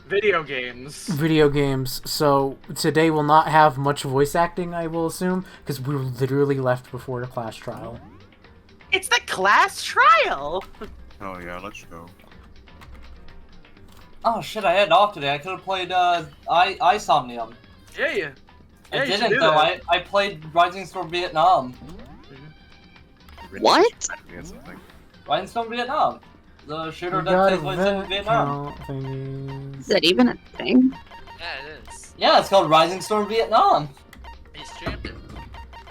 Video games. Video games. So today will not have much voice acting, I will assume, because we were literally left before the class trial. It's the class trial! Oh yeah, let's go. Oh shit, I had off today. I could have played Isomnium. Yeah. I didn't though. I played Rising Storm Vietnam. What? Rising Storm Vietnam. The shooter that takes place in Vietnam. Is that even a thing? Yeah, it is. Yeah, it's called Rising Storm Vietnam. He streamed it.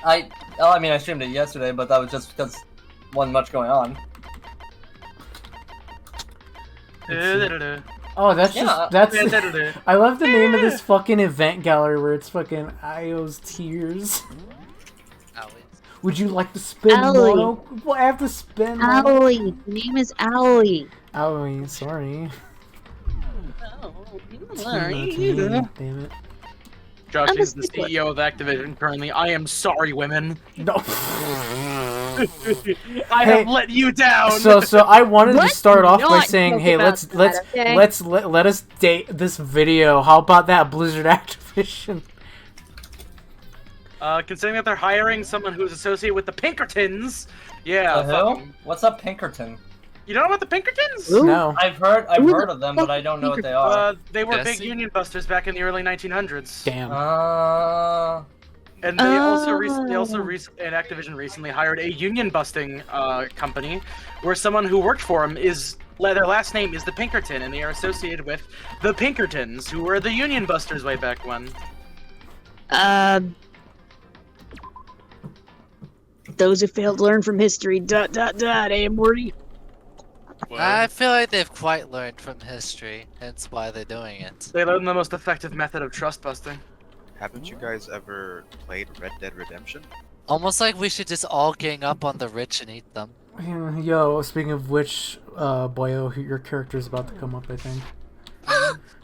I mean, I streamed it yesterday, but that was just because wasn't much going on. Oh, that's I love the name of this fucking event gallery where it's fucking Io's tears. Would you like to spin mono? Well, I have to spin mono. Owly. The name is Owly. Owly, sorry. Damn it. Josh is the CEO of Activision currently. I am sorry, women. No. I have let you down. So I wanted to start off by saying, hey, let us date this video. How about that, Blizzard Activision? Considering that they're hiring someone who's associated with the Pinkertons, yeah. Who? What's up, Pinkerton? You don't know about the Pinkertons? Ooh. No. I've heard of them, but I don't know what they are. They were big union busters back in the early 1900s. Damn. And they also and Activision recently hired a union busting company, where someone who worked for them their last name is the Pinkerton, and they are associated with the Pinkertons, who were the union busters way back when. Those who failed to learn from history. ... Eh, Morty? I feel like they've quite learned from history, hence why they're doing it. They learned the most effective method of trust busting. Haven't you guys ever played Red Dead Redemption? Almost like we should just all gang up on the rich and eat them. Yo, speaking of which, Boyo, your character's about to come up, I think.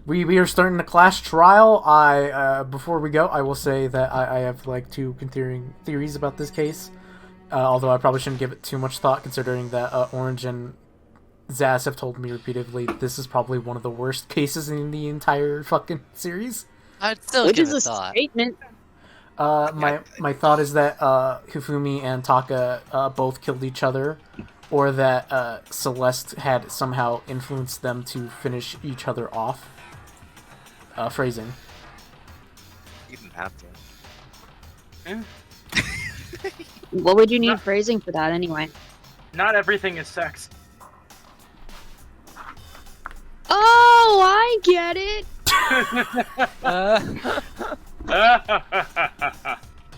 We are starting the class trial. Before we go, I will say that I have like two continuing theories about this case. Although I probably shouldn't give it too much thought, considering that Orange and Zaz have told me repeatedly this is probably one of the worst cases in the entire fucking series. I'd still give it a thought. Statement. My thought is that Hifumi and Taka both killed each other, or that Celeste had somehow influenced them to finish each other off. Phrasing. You didn't have to. Yeah. What would you need phrasing for that anyway? Not everything is sex. Oh, I get it!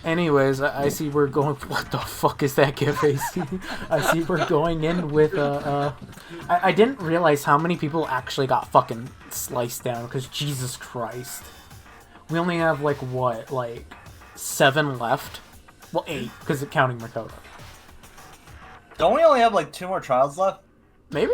Anyways, I see we're going... What the fuck is that, gif, AC? I see we're going in with, I didn't realize how many people actually got fucking sliced down, because Jesus Christ. We only have, like, what, like, 7 left? Well, 8, because it's counting Makoto. Don't we only have, like, 2 more trials left? Maybe?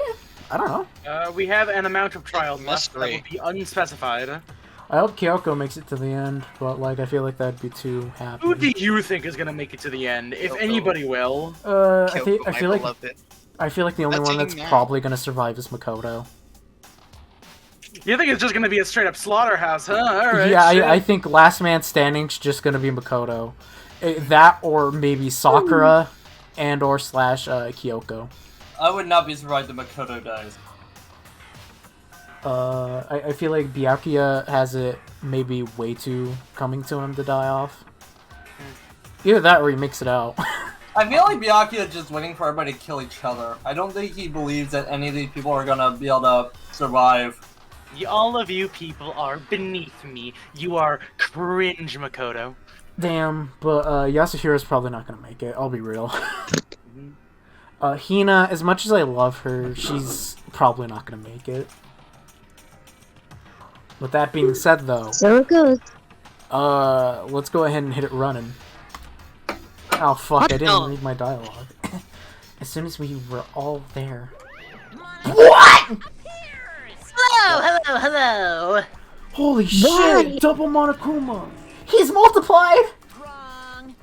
I don't know. We have an amount of trials left that will be unspecified. I hope Kyoko makes it to the end, but like I feel like that'd be too happy. Who do you think is gonna make it to the end, if anybody will? I feel like the only one that's probably gonna survive is Makoto. You think it's just gonna be a straight up slaughterhouse, huh? Alright. Yeah, I think last man standing's just gonna be Makoto. That or maybe Sakura and or / Kyoko. I would not be surprised if Makoto dies. I feel like Byakuya has it maybe way too coming to him to die off. Either that or he makes it out. I feel like Byakuya is just waiting for everybody to kill each other. I don't think he believes that any of these people are gonna be able to survive. All of you people are beneath me. You are cringe, Makoto. Damn, but Yasuhiro's probably not gonna make it, I'll be real. Hina, as much as I love her, she's probably not gonna make it. With that being said, though... So it goes. Let's go ahead and hit it running. Oh, fuck, I didn't read my dialogue. As soon as we were all there... What?! Hello! Holy shit! Double Monokuma! He's multiplied! Wrong.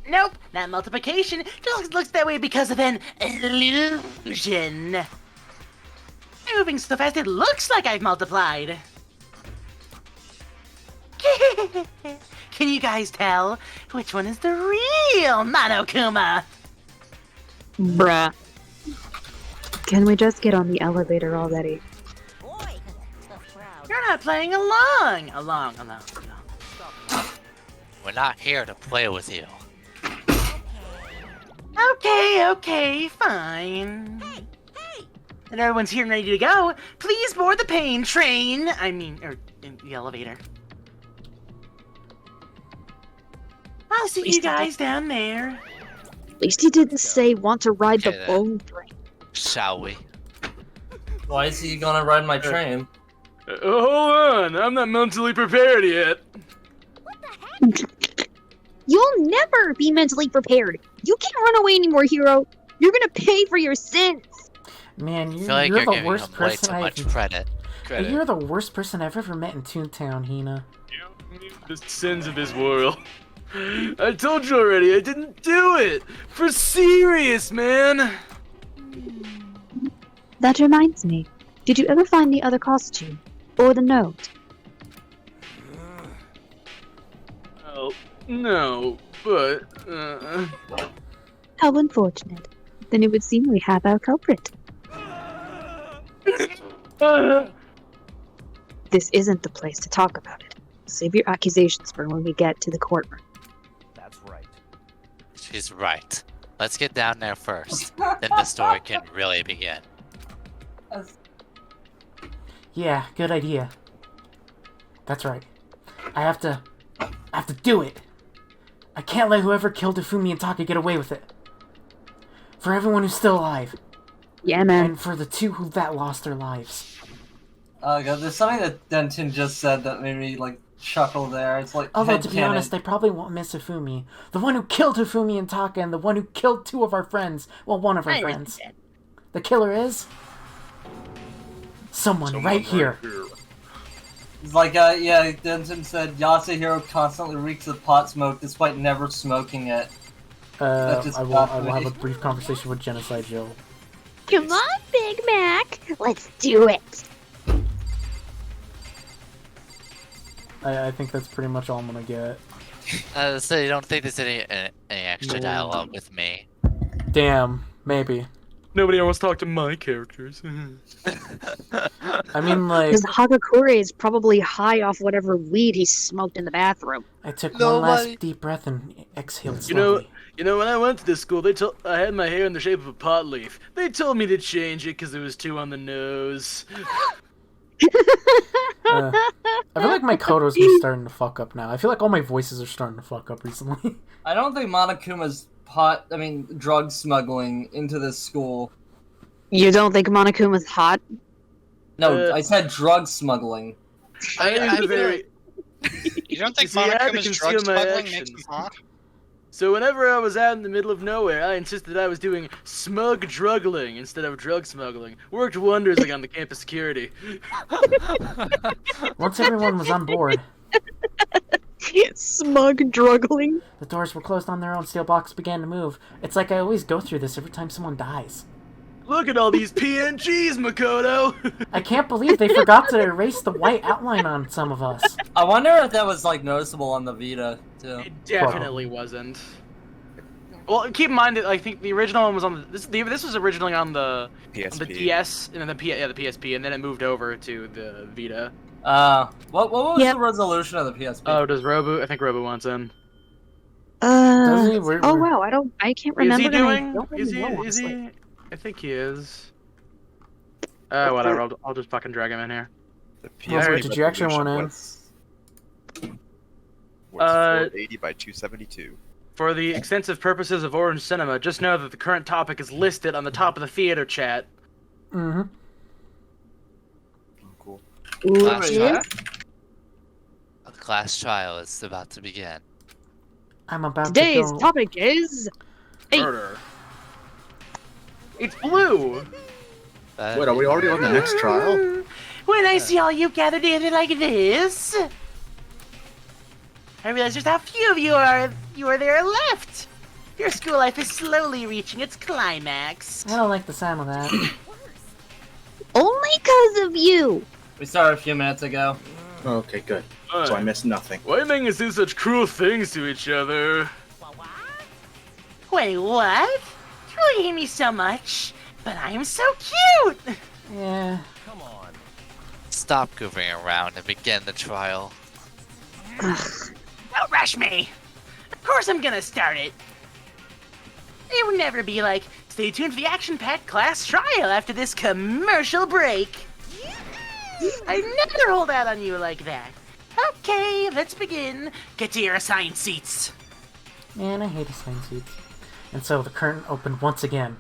Nope, not multiplication. Just looks that way because of an illusion. I'm moving so fast it looks like I've multiplied. Can you guys tell which one is the real Monokuma? Bruh. Can we just get on the elevator already? You're not playing along. We're not here to play with you. Okay, fine. And everyone's here and ready to go. Please board the pain train. Or in the elevator. I'll see you guys down there. At least he didn't say want to ride the Okay, then. bone train. Shall we? Why is he gonna ride my train? Hold on, I'm not mentally prepared yet. You'll never be mentally prepared. You can't run away anymore, hero. You're gonna pay for your sins. Man, I you're, feel like you're you're the giving worst him way person too much I've. credit. You're the worst person I've ever met in Toontown, Hina. The sins of this world. I told you already, I didn't do it! For serious, man! That reminds me. Did you ever find the other costume? Or the note? Oh, no, but, How unfortunate. Then it would seem we have our culprit. This isn't the place to talk about it. Save your accusations for when we get to the courtroom. That's right. She's right. Let's get down there first. Then the story can really begin. Yeah, good idea. That's right. I have to do it. I can't let whoever killed Ifumi and Taka get away with it. For everyone who's still alive. Yeah, man. And for the two that lost their lives. God, there's something that Denton just said that made me like chuckle there. It's like Although, to be headcanon. honest, they probably won't miss Ifumi. The one who killed Ifumi and Taka, and the one who killed two of our friends. Well, one of our friends. The killer is... Someone right here. It's like, yeah, Denton said Yasuhiro constantly reeks of pot smoke despite never smoking it. That just I will got me. have a brief conversation with Genocide Joe. Come on, Big Mac. Let's do it. I think that's pretty much all I'm gonna get. So you don't think there's any extra No. dialogue with me? Damn, maybe. nobody wants to talk to my characters. I mean, like, Because Hagakure is probably high off whatever weed he smoked in the bathroom. I took one Nobody- last deep breath and exhaled You know, slowly. when I went to this school, I had my hair in the shape of a pot leaf. They told me to change it because it was too on the nose. I feel like my Kodo's been starting to fuck up now. I feel like all my voices are starting to fuck up recently. I don't think Monokuma's drug smuggling into this school. You don't think Monokuma's hot? No, I said drug smuggling. I very. You don't think See, I had to Monokuma's conceal drug my smuggling makes actions. him hot? So whenever I was out in the middle of nowhere, I insisted I was doing smug druggling instead of drug smuggling. Worked wonders like on the campus security. Once everyone was on board, Smug druggling. the doors were closed on their own, steel blocks began to move. It's like I always go through this every time someone dies. Look at all these PNGs, Makoto! I can't believe they forgot to erase the white outline on some of us. I wonder if that was like noticeable on the Vita too. It definitely wasn't. Well, keep in mind that I think the original one was on this was originally on the PSP. DS and then the PSP, and then it moved over to the Vita. What was Yep. the resolution of the PSP? Oh, does Robu? I think Robu wants in. Does he? Oh wow, I can't remember. Is he and I doing? don't really Is he? know, Is honestly. he? I think he is. Whatever. I'll just fucking drag him in here. The Robert, did you actually want in? Was 480 by 272. For the extensive purposes of Orange Cinema, just know that the current topic is listed on the top of the theater chat. Mm-hmm. Oh, cool. Class Yeah. trial. A class trial is about to begin. I'm about Today's to go. topic is Hey. Murder. It's blue! That- Wait, are we already on the next trial? When I see all you gathered together like this, I realize just how few of you are there left. Your school life is slowly reaching its climax. I don't like the sound of that. Only because of you. We started a few minutes ago. Okay, good. So I missed nothing. Why make us do such cruel things to each other? Wait, what? You hate me so much, but I am so cute! Yeah. Stop goofing around and begin the trial. Don't rush me! Of course I'm gonna start it! It would never be like, stay tuned for the action-packed class trial after this commercial break! I never hold out on you like that. Okay, let's begin. Get to your assigned seats. Man, I hate assigned seats. And so the curtain opened once again.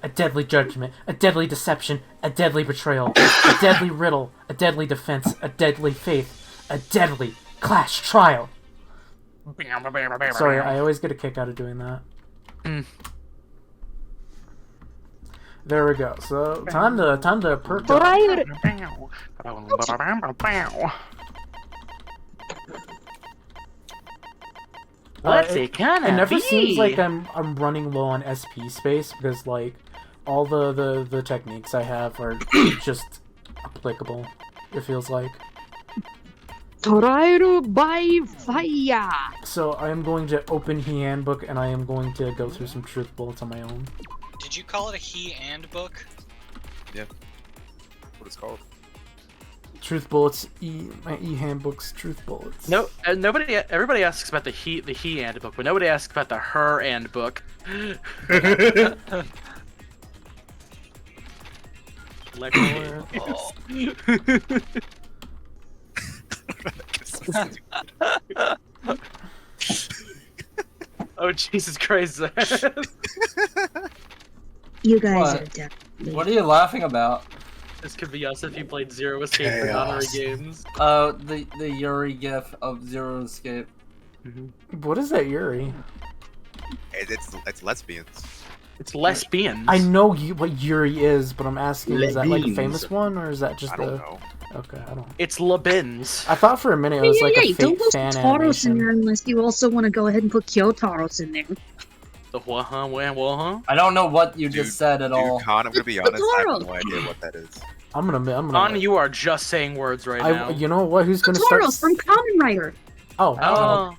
A deadly judgment, a deadly deception, a deadly betrayal, a deadly riddle, a deadly defense, a deadly faith, a deadly clash trial. Sorry, I always get a kick out of doing that. There we go. So time to perk up. What's it gonna It never be? seems like I'm running low on SP space because like all the techniques I have are just applicable. It feels like. Trial by fire. So I am going to open He Handbook and I am going to go through some truth bullets on my own. Did you call it a he and book? Yeah. What it's called? Truth bullets, my handbooks, truth bullets. No, nobody. Everybody asks about the he and book, but nobody asks about the her and book. Oh Jesus Christ! You guys What? are dead. What are you laughing about? This could be us if you played Zero Escape for honorary games. Oh, the Yuri gif of Zero Escape. What is that, Yuri? It's lesbians. It's lesbians. I know what Yuri is, but I'm asking, is that like a Lesbians. famous one, or is that just I don't know. Okay, I don't. It's Labins. I thought for a minute it was like a Don't fake put fan Taros in animation. there unless you also want to go ahead and put Kyotaros in there. The what? I don't know what you Dude, just said at all. Dude, Khan, I'm gonna be honest, I have no idea what that is. I'm gonna. On, you are just saying words right now. You know what? Who's gonna start? Taros from Kamen Rider. Oh, Oh,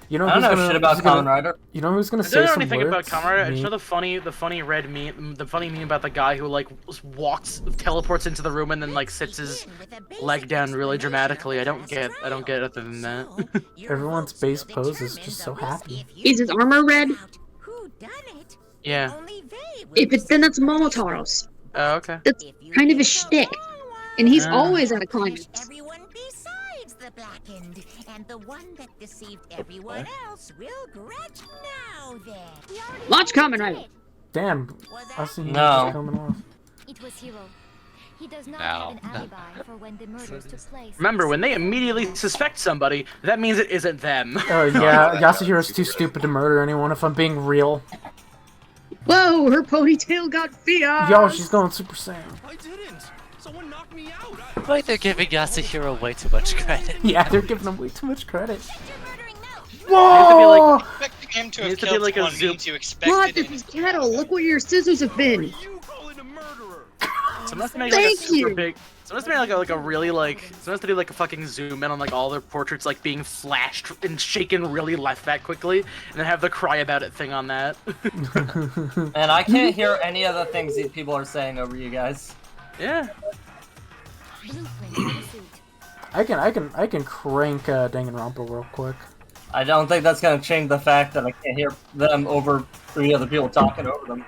you know I don't who's know gonna, shit about who's gonna- Kamen Rider. You know who's gonna I say don't know some anything words? about Kamen Rider. Me. You know the funny red meme, the funny meme about the guy who like teleports into the room and then like sits his leg down really dramatically. I don't get other than that. Everyone's base pose is just so happy. Is his armor red? Yeah. If it's then that's Momotaros. Oh, okay. That's kind of a shtick. And he's always at a climax. Everyone besides the blackened, and the one that deceived everyone else will grudge now then. Watch Kamen Rider. Damn, I see him No. just coming off. It was Hiro. He does not No. have an alibi for when the murders took place. Remember, when they immediately suspect somebody, that means it isn't them. Oh yeah, Yasuhiro's too stupid to murder anyone. If I'm being real. Whoa, her ponytail got fierce. Yo, she's going Super Saiyan. I didn't. Someone knocked me out. I feel like they're giving Yasuhiro way too much credit. Yeah, they're giving him way too much credit. Whoa! Expecting him to It have needs to be killed like a someone zoom- means you expected What? him. This is Kettle. Look what your scissors have been. You call it a murderer. Someone has to make like a Thank super you. big. Someone has to make like a really like. Someone has to do like a fucking zoom in on like all their portraits like being flashed and shaken really left that quickly, and then have the cry about it thing on that. And I can't hear any of the things that people are saying over you guys. Yeah. Blueprint for the suit. I can crank Danganronpa real quick. I don't think that's gonna change the fact that I can't hear them over 3 other people talking over them.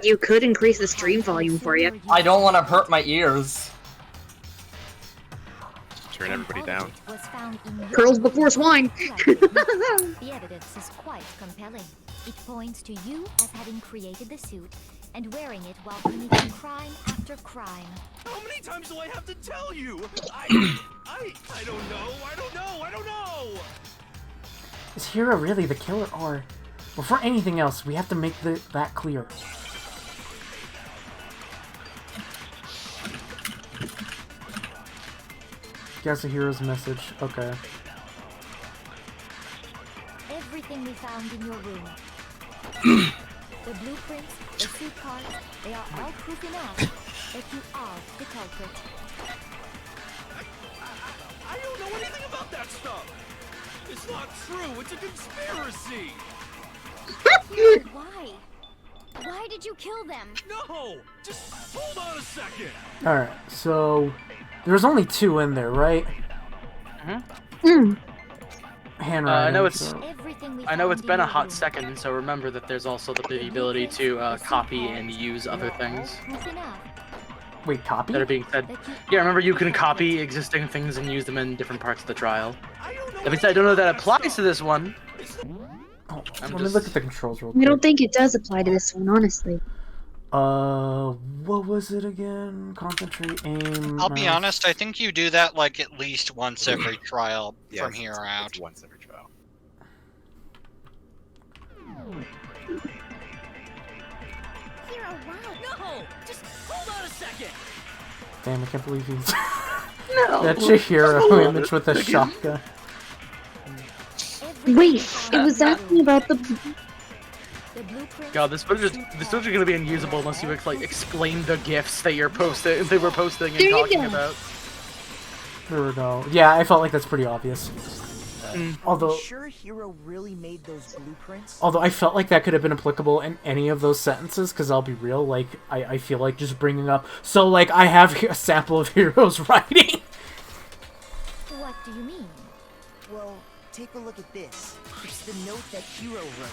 You could increase the stream volume for you. I don't want to hurt my ears. Turn everybody down. Was found in your Pearls before swine. The evidence is quite compelling. It points to you as having created the suit and wearing it while committing crime after crime. How many times do I have to tell you? I don't know. I don't know. Is Hiro really the killer, or before anything else, we have to make that clear. Yasuhiro's message. Okay. Everything we found in your room, The blueprints, the suit parts, they are all proof enough that you are the culprit. I don't know anything about that stuff. It's not true. It's a conspiracy. Why? Why did you kill them? No, just hold on a second. Alright, so there's only 2 in there, right? Handwriting. I know it's. so- I know it's been a hot second, so remember that there's also the ability to copy and use other things Proof enough Wait, copy? that are being said. that you Yeah, are remember you the can copy culprit. existing things and use them in different parts of the trial. I don't know. That means I don't know that applies to this one. Oh, I'm let me just- look at the controls real I quick. don't think it does apply to this one, honestly. What was it again? Concentrate, aim. I'll be mouse. honest, I think you do that like at least once every trial Yeah, from here out. It's once every trial. Hero, wow. No, just hold on a second. Damn, I can't believe he's. No. That Yasuhiro image with a shotgun. Wait, it was asking about the. The blueprints, God, this footage is gonna be unusable unless you like explain the gifs that you're posting. They were posting and There you talking go. about. There we go. Yeah, I felt like that's pretty obvious. Although, Sure Hero really made those blueprints? I felt like that could have been applicable in any of those sentences, because I'll be real, like, I feel like just bringing up, so, like, I have a sample of Hero's writing. what do you mean? Well, take a look at this. It's the note that Hero wrote,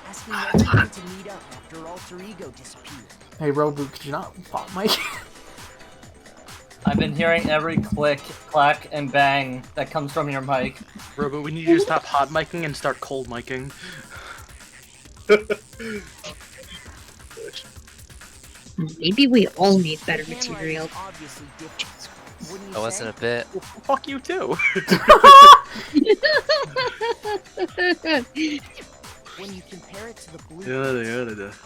asking everyone to meet up after Alter Ego disappeared. Hey, Robu, could you not pop mic? I've been hearing every click, clack, and bang that comes from your mic. Robo, we need you to stop hot micing and start cold micing. Maybe we all need better material. Obviously different. Wouldn't you That wasn't a bit. Well, fuck you too. When you compare it to the blueprints,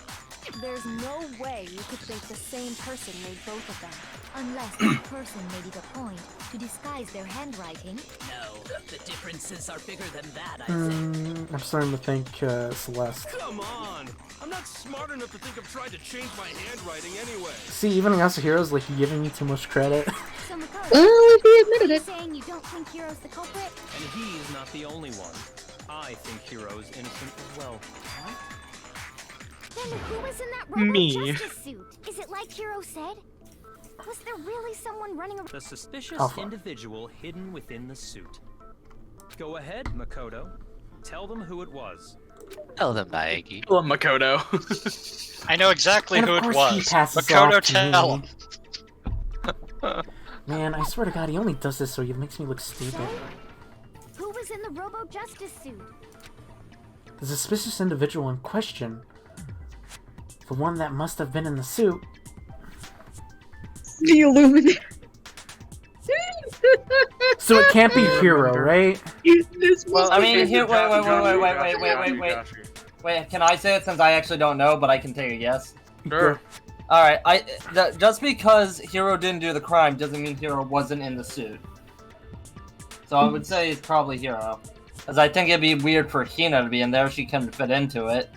There's no way you could think the same person made both of them. Unless that person made it a point to disguise their handwriting. no, the differences are bigger than that, I'm starting to think Celeste. Come on. I'm not smart enough to think of trying to change my handwriting anyway. See, even Yasuhiro's like giving me too much credit. So Makoto, Well, if we are admitted you it. saying you don't think Hero's the culprit? And he's not the only one. I think Hero is innocent as well. Then who was in that Robo Me. Justice suit? Is it like Hero said? Was there really someone running around? The suspicious Oh, fuck. individual hidden within the suit. Go ahead, Makoto. Tell them who it was. Tell them, Naegi. Hello, Makoto. I know exactly And who of it course he was. passes Makoto, off to tell me. him. Man, I swear to God, he only does this so he makes me look stupid. Who was in the Robo Justice suit? The suspicious individual in question, the one that must have been in the suit, The Illuminati. so it can't be Hero, right? Well, I mean, here, wait. Wait, can I say it since I actually don't know, but I can take a guess? Sure. Alright, just because Hero didn't do the crime doesn't mean Hero wasn't in the suit. So I would say it's probably Hero. Because I think it'd be weird for Hina to be in there if she couldn't fit into it.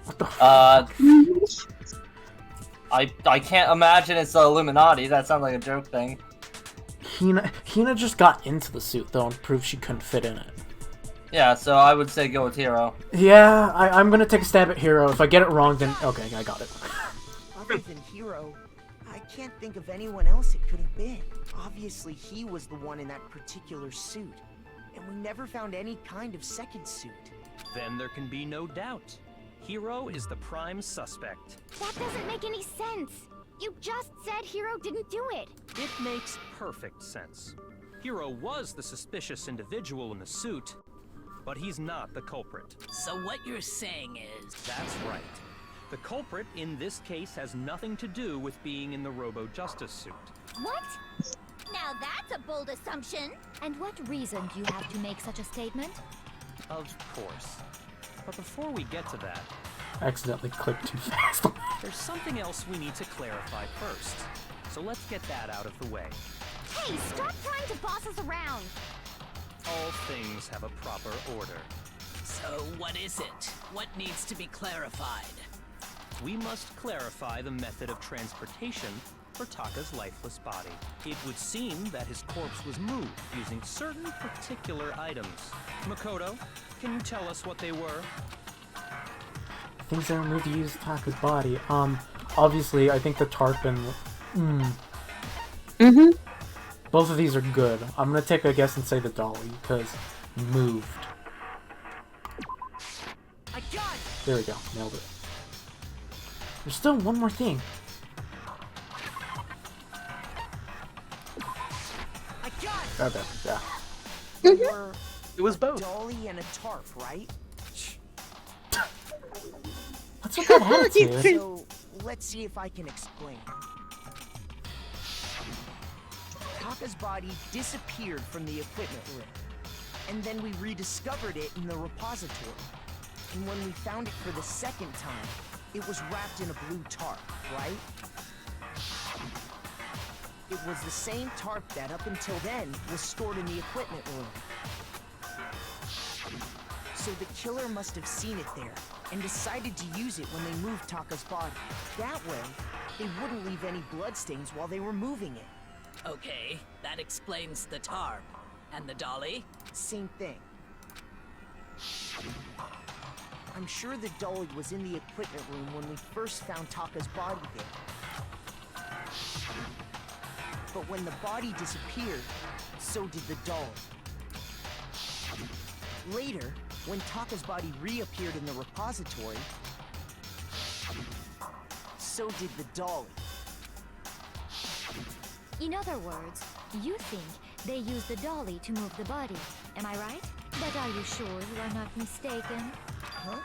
I can't imagine it's the Illuminati. That sounds like a joke thing. Hina just got into the suit though and proved she couldn't fit in it. Yeah, so I would say go with Hero. Yeah, I'm gonna take a stab at Hero. If I get it wrong, then okay, I got it. other than Hero, I can't think of anyone else it could have been. Obviously, he was the one in that particular suit, and we never found any kind of second suit. Then there can be no doubt. Hero is the prime suspect. That doesn't make any sense. You just said Hero didn't do it. It makes perfect sense. Hero was the suspicious individual in the suit, but he's not the culprit. So what you're saying is... That's right. The culprit in this case has nothing to do with being in the Robo Justice suit. What? Now that's a bold assumption. And what reason do you have to make such a statement? Of course. But before we get to that, I accidentally clicked too fast. there's something else we need to clarify first. So let's get that out of the way. Hey, stop trying to boss us around. All things have a proper order. So what is it? What needs to be clarified? we must clarify the method of transportation for Taka's lifeless body. It would seem that his corpse was moved using certain particular items. Makoto, can you tell us what they were? Things that are moved to use Taka's body. Obviously, I think the tarp and... Both of these are good. I'm gonna take a guess and say the dolly, because moved. There we go, nailed it. There's still one more thing. Okay, yeah. It was both. A dolly and a tarp, right? What's with that attitude? So, let's see if I can explain. Taka's body disappeared from the equipment room, and then we rediscovered it in the repository. And when we found it for the second time, it was wrapped in a blue tarp, right? It was the same tarp that, up until then, was stored in the equipment room. So the killer must have seen it there, and decided to use it when they moved Taka's body. That way, they wouldn't leave any bloodstains while they were moving it. Okay, that explains the tarp. And the dolly? Same thing. I'm sure the dolly was in the equipment room when we first found Taka's body there. But when the body disappeared, so did the dolly. Later, when Taka's body reappeared in the repository, so did the dolly. In other words, you think they used the dolly to move the body. Am I right? But are you sure you are not mistaken? Huh?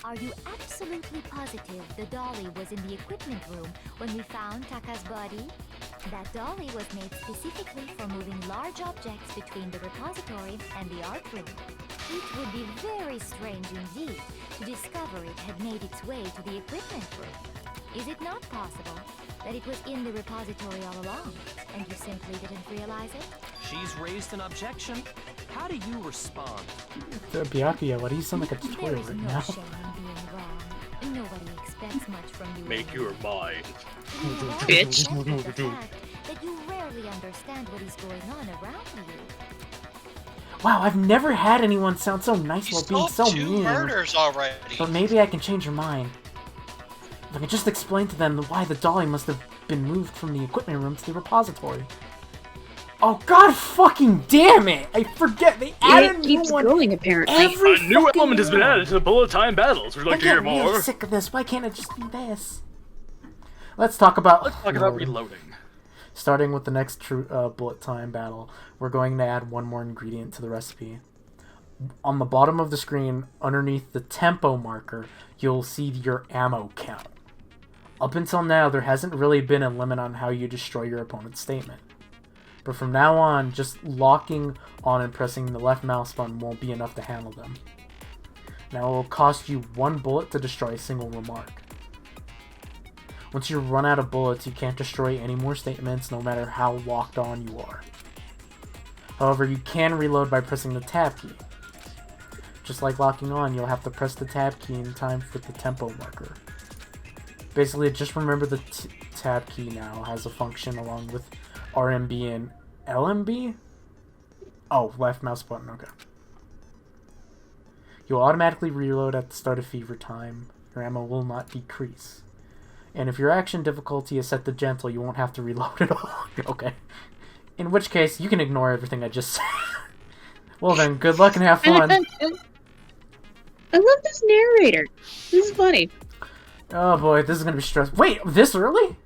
Are you absolutely positive the dolly was in the equipment room when we found Taka's body? That dolly was made specifically for moving large objects between the repository and the art room. It would be very strange indeed to discover it had made its way to the equipment room. Is it not possible that it was in the repository all along, and you simply didn't realize it? She's raised an objection. How do you respond? Byakuya, why do you sound like a There tutorial is right no now? shame in being wrong. Nobody expects much from you. Make your mind. Bitch. The fact that you rarely understand what is going on around you. Wow, I've never had anyone sound so nice while being so two mean. murders already. But maybe I can change your mind. If I can just explain to them why the dolly must have been moved from the equipment room to the repository. Oh god fucking damn it! I forget they added It keeps going apparently. every A new fucking element has been year. added to the bullet time battles. Would you like I to hear get really more? sick of this. Why can't it just be this? Let's talk about reloading. Starting with the next bullet time battle, we're going to add one more ingredient to the recipe. On the bottom of the screen, underneath the tempo marker, you'll see your ammo count. Up until now, there hasn't really been a limit on how you destroy your opponent's statement. But from now on, just locking on and pressing the left mouse button won't be enough to handle them. Now it will cost you 1 bullet to destroy a single remark. Once you run out of bullets, you can't destroy any more statements, no matter how locked on you are. However, you can reload by pressing the tab key. Just like locking on, you'll have to press the tab key in time for the tempo marker. Basically, just remember the tab key now has a function along with RMB and LMB? Oh, left mouse button, okay. You'll automatically reload at the start of fever time. Your ammo will not decrease. And if your action difficulty is set to gentle, you won't have to reload at all. Okay. In which case, you can ignore everything I just said. Well then, good luck and have fun. I love this narrator. This is funny. Oh boy, this is gonna be stressful. Wait, this early?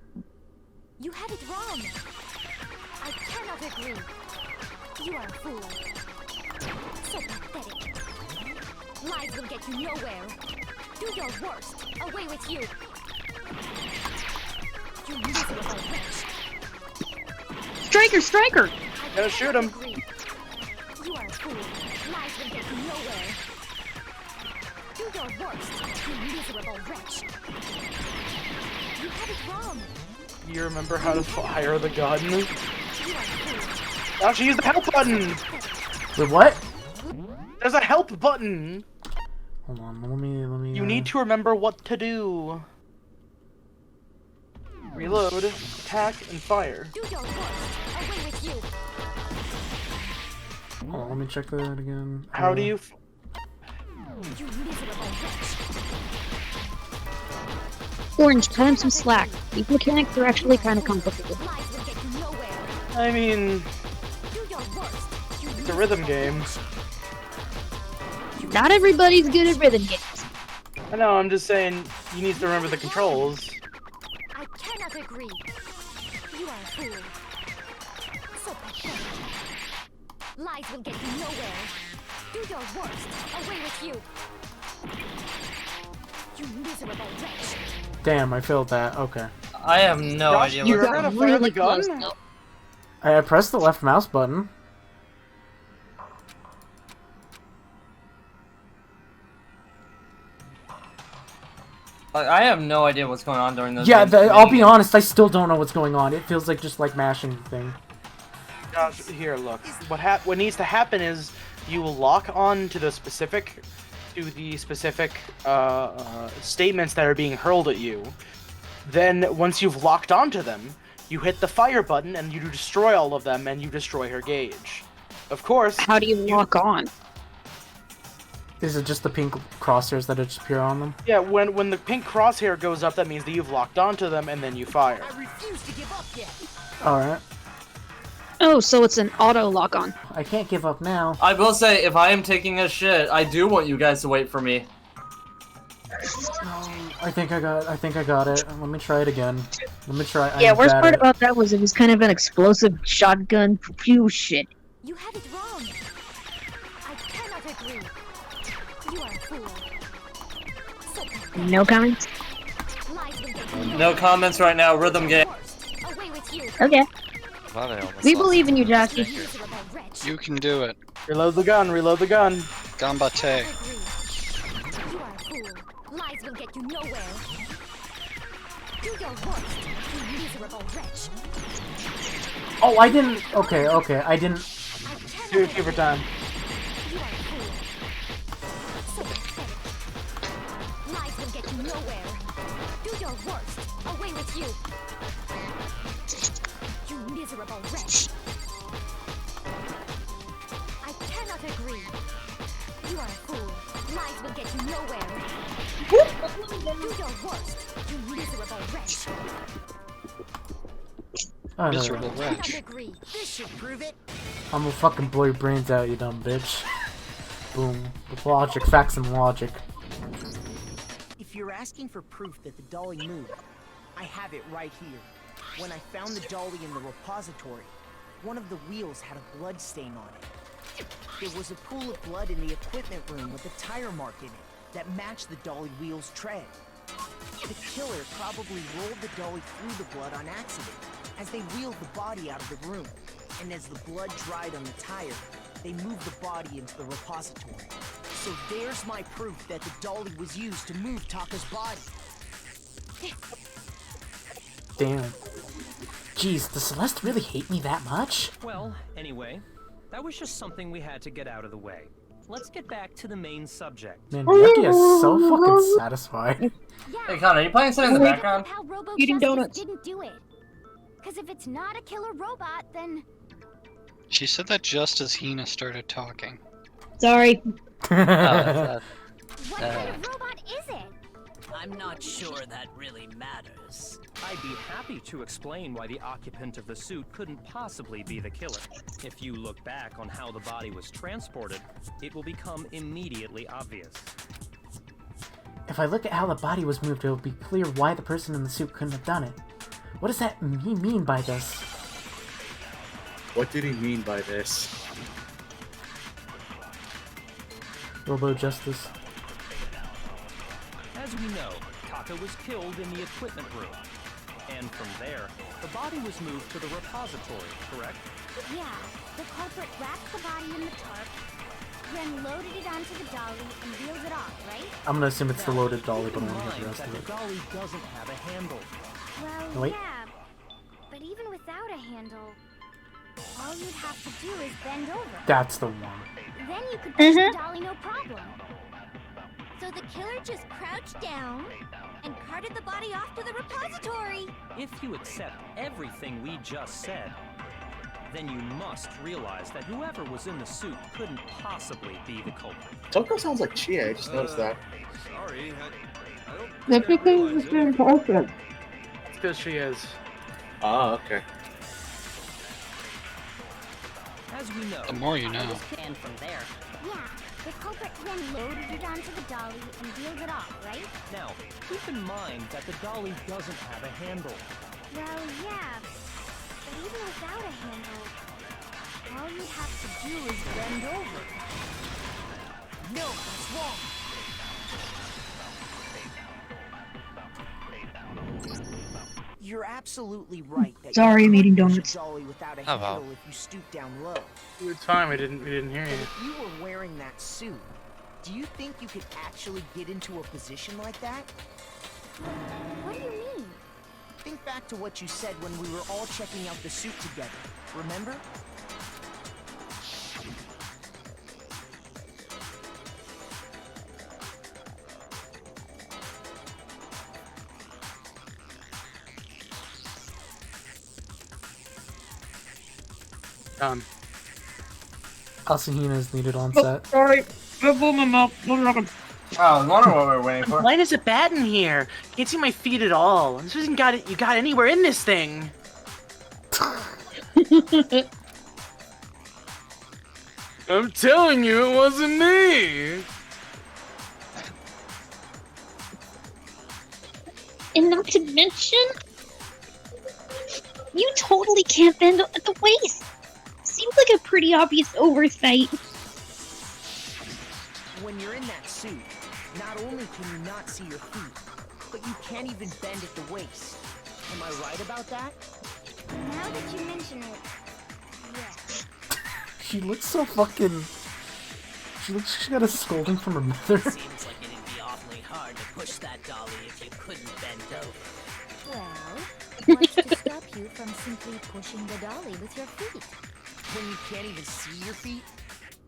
You had it wrong. I cannot agree. You are a fool. So pathetic. Lies will get you nowhere. Do your worst. Away with you. You miserable wretch. Striker, striker! Gotta shoot him. You are a fool. Lies will get you nowhere. Do your worst. You miserable wretch. You had it wrong. You remember how to fire the gun? You are a fool. Now she used the help button! Wait, what? There's a help button! Hold on, let me You need to remember what to do. reload, attack, and fire. Do your worst. Away with you. Oh, let me check that again. How do you? You miserable wretch. Orange, cut him some slack. These mechanics are actually kind of complicated. Lies will get you nowhere. I mean, Do your worst. it's a rhythm game. Not everybody's good at rhythm games. I know. I'm just saying you need to remember the controls. I cannot agree. You are a fool. So pathetic. Lies will get you nowhere. Do your worst. Away with you. You miserable wretch. Damn, I failed that. Okay. I have no Josh, idea you what's gotta going fire the Really gun. close, though. I pressed the left mouse button. I have no idea what's going on during those. Yeah, games. I'll be honest, I still don't know what's going on. It feels like just like mashing the thing. Josh, here, look. What needs to happen is you lock on to the specific statements that are being hurled at you. Then once you've locked onto them, you hit the fire button and you destroy all of them and you destroy her gauge. Of course. How do you lock on? Is it just the pink crosshairs that just appear on them? Yeah, when the pink crosshair goes up, that means that you've locked onto them and then you fire. I refuse to give up yet. Alright. Oh, so it's an auto lock on. I can't give up now. I will say, if I am taking a shit, I do want you guys to wait for me. I think I got it. Let me try it again. Let me try. Yeah, I'm worst bad part at it. about that was it was kind of an explosive shotgun pew shit. You have it wrong. I cannot agree. You are a fool. So pathetic. No comments? Lies will get you No comments right now. Rhythm game. worst. Away with you. Okay. Thought I almost We lost believe in you, my Jockey. finger. Miserable wretch. You can do it. Reload the gun, reload the gun. Gambate. Agree. You are a fool. Lies will get you nowhere. Do your worst, you miserable wretch. Oh, I didn't. Okay, I didn't. I cannot Give her time. You are a fool. So pathetic. Lies will get you nowhere. Do your worst. Away with you. You miserable wretch. I cannot agree. You are a fool. Lies will get you nowhere. Do your worst. You miserable wretch. Oh, no, Miserable no. Cannot wretch. agree. This should prove it. I'm gonna fucking blow your brains out, you dumb bitch. Boom. With logic, facts, and logic. If you're asking for proof that the dolly moved, I have it right here. When I found the dolly in the repository, one of the wheels had a blood stain on it. There was a pool of blood in the equipment room with a tire mark in it that matched the dolly wheel's tread. The killer probably rolled the dolly through the blood on accident as they wheeled the body out of the room. And as the blood dried on the tire, they moved the body into the repository. So there's my proof that the dolly was used to move Taka's body. Damn. Jeez, does Celeste really hate me that much? Well, anyway, that was just something we had to get out of the way. Let's get back to the main subject. Man, Yuki is so fucking satisfied. Hey, Connor, are you playing something in the background? How Robo Eating Justice donuts. didn't do it. Because if it's not a killer robot, then She said that just as Hina started talking. Sorry. what kind of robot is it? I'm not sure that really matters. I'd be happy to explain why the occupant of the suit couldn't possibly be the killer. If you look back on how the body was transported, it will become immediately obvious. If I look at how the body was moved, it will be clear why the person in the suit couldn't have done it. What does that mean by this? What did he mean by this? Robo Justice. As we know, Taka was killed in the equipment room. And from there, the body was moved to the repository, correct? Yeah, the culprit wrapped the body in the tarp, then loaded it onto the dolly and wheeled it off, right? I'm gonna assume it's the loaded dolly, but I Keep in want to hear the mind rest that of the it. dolly doesn't have a handle. Well, Wait. yeah, but even without a handle, all you'd have to do is bend over. That's the one. Then you could push the dolly no problem. So the killer just crouched down, and carted the body off to the repository. If you accept everything we just said, then you must realize that whoever was in the suit couldn't possibly be the culprit. Toko sounds like Chia, I just noticed that. Sorry, I don't That's because it's very important. It's because she is. Ah, okay. As we know, The more you know. And from there. Yeah, the culprit then loaded it onto the dolly and wheeled it off, right? now, keep in mind that the dolly doesn't have a handle. Well, yeah, but even without a handle, all you'd have to do is bend over. No, that's wrong. You're absolutely right. That Sorry, you I'm eating couldn't push donuts. a dolly without a Oh, wow. handle if you stoop down low. It's fine. We didn't hear But you. if you were wearing that suit, do you think you could actually get into a position like that? What do you mean? Think back to what you said when we were all checking out the suit together. Remember? Done. Asahina is needed on set. Sorry. I blew my mouth. Oh, I was wondering what we were waiting for. Why is it bad in here? Can't see my feet at all. This isn't got it. You got anywhere in this thing? I'm telling you, it wasn't me. And not to mention, you totally can't bend at the waist. Seems like a pretty obvious oversight. When you're in that suit, not only can you not see your feet, but you can't even bend at the waist. Am I right about that? Now that you mention it, yes. She looks so fucking. She looks like she got a scolding from her mother. Seems like it'd be awfully hard to push that dolly if you couldn't bend over. Well, what's to stop you from simply pushing the dolly with your feet? When you can't even see your feet?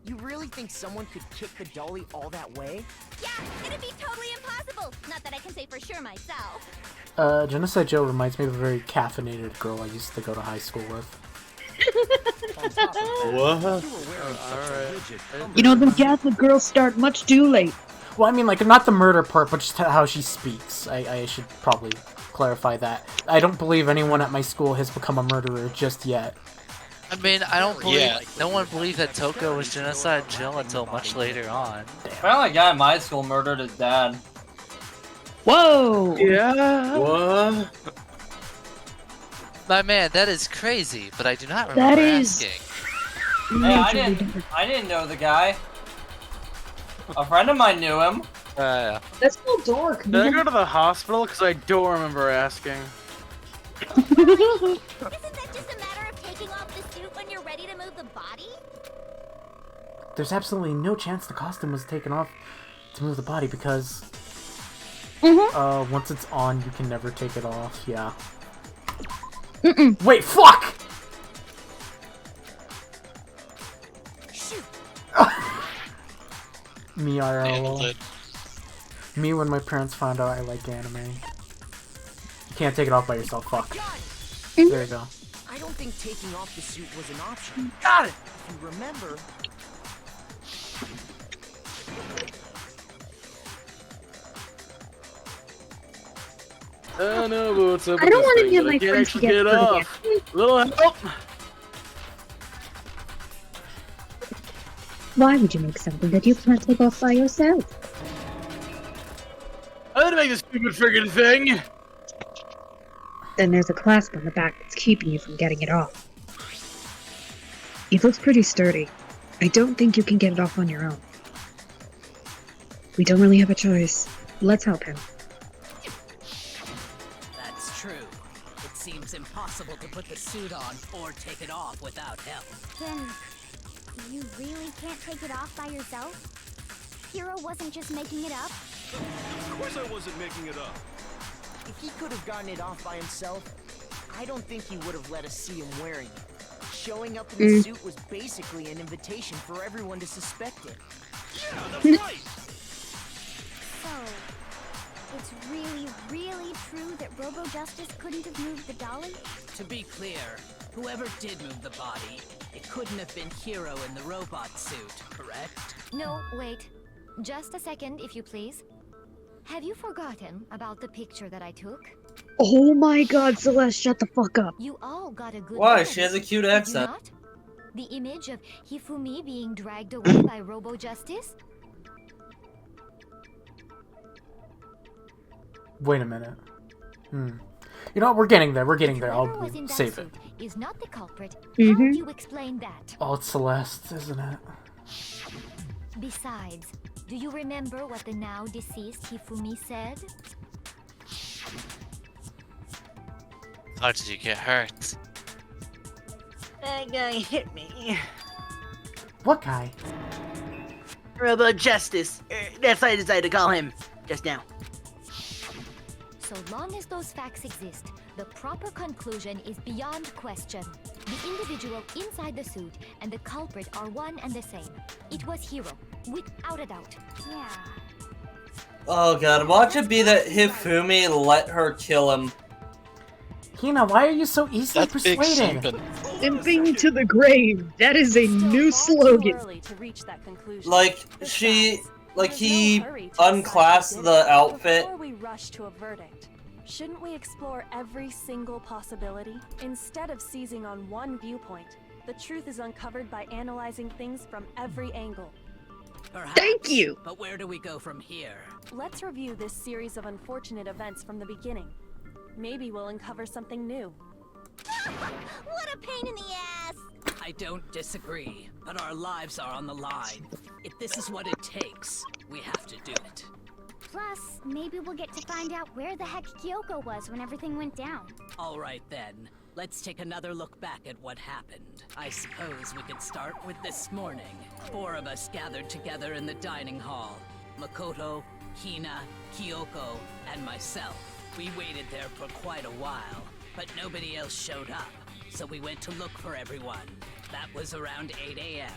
You really think someone could kick the dolly all that way? Yeah, it'd be totally impossible. Not that I can say for sure myself. Genocide Joe reminds me of a very caffeinated girl I used to go to high school with. What? You know, them Catholic girls start much too late. Well, I mean, like, not the murder part, but just how she speaks. I should probably clarify that. I don't believe anyone at my school has become a murderer just yet. I mean, I don't believe. Yeah. No one believed that Toko was Genocide Jill until much later on. Apparently, a guy in my school murdered his dad. Whoa! Yeah. What? My man, that is crazy, but I do not remember That is- asking. Hey, I didn't know the guy. A friend of mine knew him. Yeah. That's no dork. Did I go to the hospital? Because I don't remember asking. Isn't that just a matter of taking off the suit when you're ready to move the body? There's absolutely no chance the costume was taken off to move the body because once it's on, you can never take it off. Yeah. Wait, fuck! Shoot! Me Nailed IRL. it. Me when my parents found out I like anime. You can't take it off by yourself, fuck. There you go. I don't think taking off the suit was an option. Got it. If you remember, I know what's up I with don't this want to thing, get but I my can't friends actually together get off. Little help. Why would you make something that you can't take off by yourself? I didn't make this stupid friggin' thing. Then there's a clasp on the back that's keeping you from getting it off. It looks pretty sturdy. I don't think you can get it off on your own. We don't really have a choice. Let's help him. That's true. It seems impossible to put the suit on or take it off without help. Then, you really can't take it off by yourself? Hiro wasn't just making it up? Of course I wasn't making it up. if he could have gotten it off by himself, I don't think he would have let us see him wearing it. Showing up in the suit was basically an invitation for everyone to suspect it. Yeah, that's right. So, it's really, really true that Robo Justice couldn't have moved the dolly? To be clear, whoever did move the body, it couldn't have been Hiro in the robot suit, correct? No, wait. Just a second, if you please. Have you forgotten about the picture that I took? Oh my god, Celeste, shut the fuck up. You all got a good Why? glance, She has a cute did you accent. not? The image of Hifumi being dragged away by Robo Justice? Wait a minute. You know what? We're getting there. We're getting there. Whoever I'll was in that save it. suit is not the culprit. How Mhm. do you explain that? Oh, it's Celeste, isn't it? Besides, do you remember what the now deceased Hifumi said? How did you get hurt? That guy hit me. What guy? Robo Justice. That's what I decided to call him just now. So long as those facts exist, the proper conclusion is beyond question. The individual inside the suit and the culprit are one and the same. It was Hiro, without a doubt. Yeah. Oh god, watch it be that Hifumi let her kill him. Hina, why are you so easily That's big persuaded? simping. Simping to the grave. That is a new slogan. Like, he unclassed the outfit. Before we rush to a verdict, shouldn't we explore every single possibility? Instead of seizing on one viewpoint, the truth is uncovered by analyzing things from every angle. Perhaps, Thank you. But where do we go from here? Let's review this series of unfortunate events from the beginning. Maybe we'll uncover something new. What a pain in the ass! I don't disagree, but our lives are on the line. If this is what it takes, we have to do it. Plus, maybe we'll get to find out where the heck Kyoko was when everything went down. All right then, let's take another look back at what happened. I suppose we could start with this morning. 4 of us gathered together in the dining hall. Makoto, Hina, Kyoko, and myself. We waited there for quite a while, but nobody else showed up, so we went to look for everyone. That was around 8 a.m.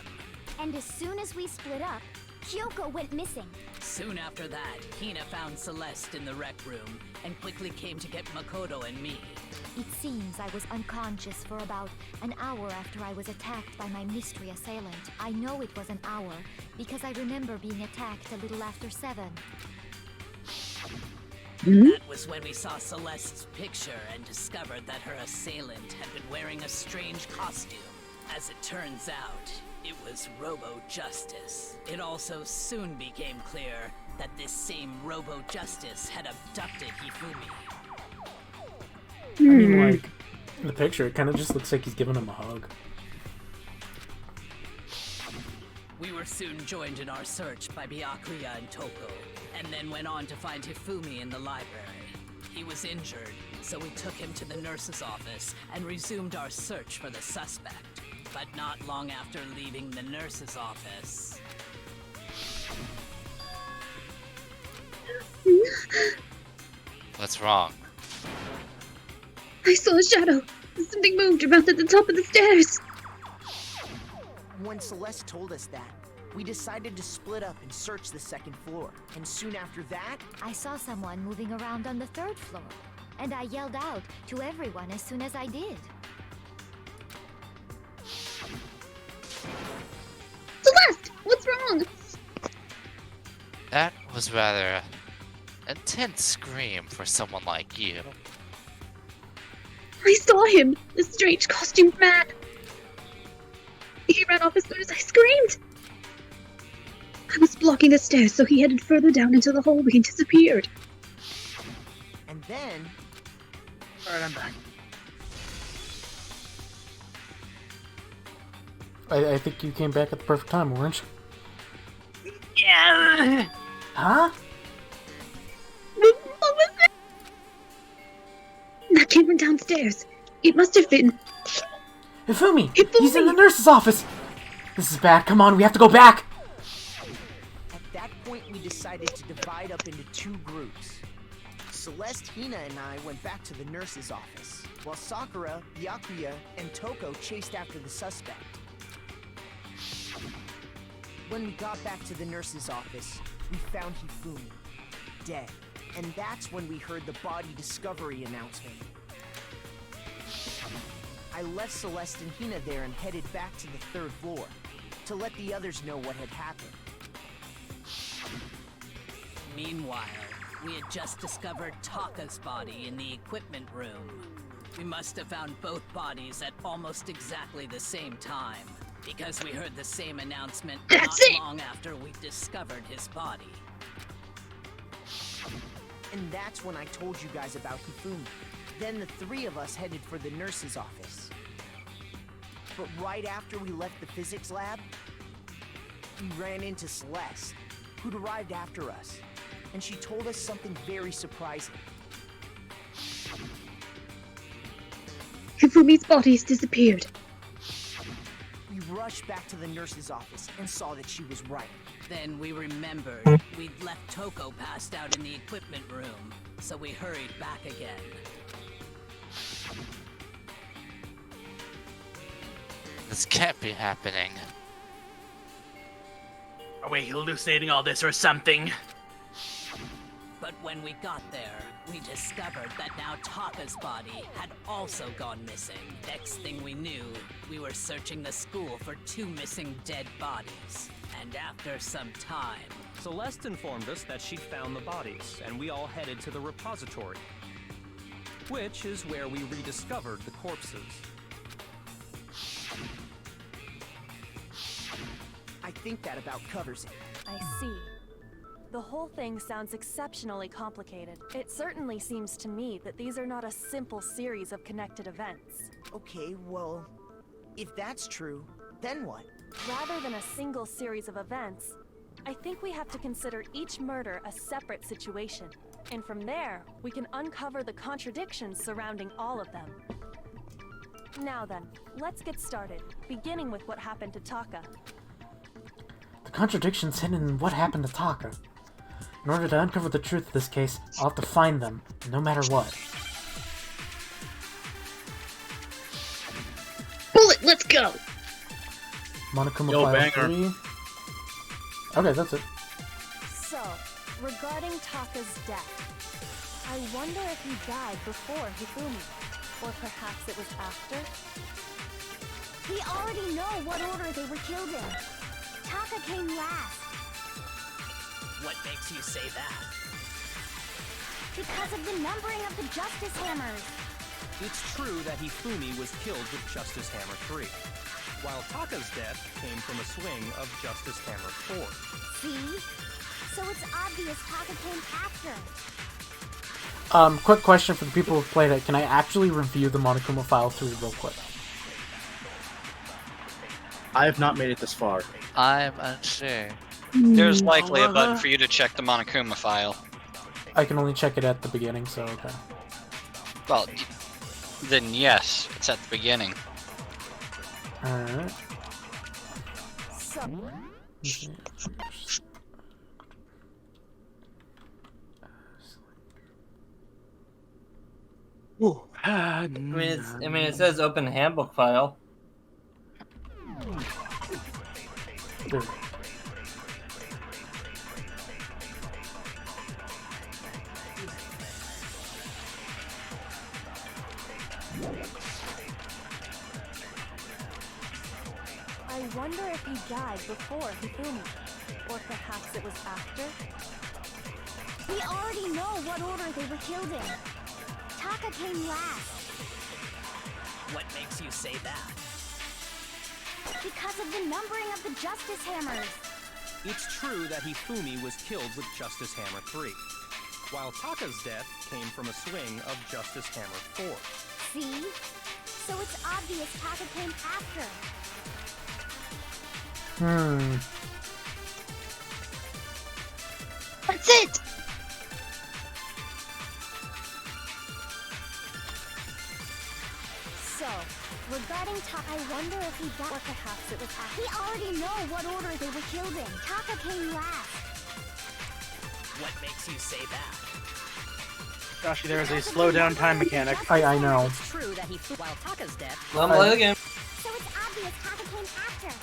And as soon as we split up, Kyoko went missing. Soon after that, Hina found Celeste in the rec room and quickly came to get Makoto and me. It seems I was unconscious for about an hour after I was attacked by my mystery assailant. I know it was an hour because I remember being attacked a little after 7. That was when we saw Celeste's picture and discovered that her assailant had been wearing a strange costume. As it turns out, it was Robo Justice. It also soon became clear that this same Robo Justice had abducted Hifumi. I mean, like, in the picture, it kind of just looks like he's giving him a hug. We were soon joined in our search by Byakuya and Toko, and then went on to find Hifumi in the library. He was injured, so we took him to the nurse's office and resumed our search for the suspect. But not long after leaving the nurse's office... What's wrong? I saw a shadow. Something moved about at the top of the stairs. When Celeste told us that, we decided to split up and search the 2nd floor. And soon after that, I saw someone moving around on the 3rd floor, and I yelled out to everyone as soon as I did. Celeste, what's wrong? That was rather intense scream for someone like you. I saw him, the strange costumed man. He ran off as soon as I screamed. I was blocking the stairs, so he headed further down into the hallway and disappeared. and then... Alright, I'm back. I think you came back at the perfect time, Orange. Yeah. Huh? What was it? That came from downstairs. It must have been... Hifumi! He's in the nurse's office! This is bad. Come on, we have to go back! At that point, we decided to divide up into 2 groups. Celeste, Hina, and I went back to the nurse's office, while Sakura, Byakuya, and Toko chased after the suspect. When we got back to the nurse's office, we found Hifumi, dead. And that's when we heard the body discovery announcement. I left Celeste and Hina there and headed back to the 3rd floor to let the others know what had happened. Meanwhile, we had just discovered Taka's body in the equipment room. We must have found both bodies at almost exactly the same time, because we heard the same announcement not long after we discovered his body. And that's when I told you guys about Hifumi. Then the 3 of us headed for the nurse's office. But right after we left the physics lab, we ran into Celeste, who'd arrived after us. And she told us something very surprising. Hifumi's body's disappeared. We rushed back to the nurse's office and saw that she was right. Then we remembered we'd left Toko passed out in the equipment room, so we hurried back again. This can't be happening. Are we hallucinating all this or something? But when we got there, we discovered that now Taka's body had also gone missing. Next thing we knew, we were searching the school for 2 missing dead bodies. And after some time... Celeste informed us that she'd found the bodies, and we all headed to the repository, which is where we rediscovered the corpses. I think that about covers it. I see. The whole thing sounds exceptionally complicated. It certainly seems to me that these are not a simple series of connected events. Okay, well, if that's true, then what? Rather than a single series of events, I think we have to consider each murder a separate situation. And from there, we can uncover the contradictions surrounding all of them. Now then, let's get started, beginning with what happened to Taka. The contradictions hidden in what happened to Taka. In order to uncover the truth of this case, I'll have to find them, no matter what. Bullet, let's go! Monokuma Yo, File banger. 3. Okay, that's it. So, regarding Taka's death, I wonder if he died before Hifumi, or perhaps it was after? We already know what order they were killed in. Taka came last. What makes you say that? Because of the numbering of the Justice Hammers. It's true that Hifumi was killed with Justice Hammer 3, while Taka's death came from a swing of Justice Hammer 4. See? So it's obvious Taka came after. Quick question for the people who've played it. Can I actually review the Monokuma File 3 real quick? I have not made it this far. I'm unsure. There's likely a button for you to check the Monokuma file. I can only check it at the beginning, so okay. Well, then yes, it's at the beginning. Alright. I mean, it says open handbook file. There. I wonder if he died before Hifumi, or perhaps it was after? We already know what order they were killed in. Taka came last. What makes you say that? Because of the numbering of the Justice Hammers. It's true that Hifumi was killed with Justice Hammer 3, while Taka's death came from a swing of Justice Hammer 4. See? So it's obvious Taka came after. That's it! So, regarding Taka, I wonder if he died, or perhaps it was after. We already know what order they were killed in. Taka came last. What makes you say that? Gosh, there is a slow down time mechanic. I know. It's true that he while Taka's death. Let me play the game. So it's obvious Taka came after.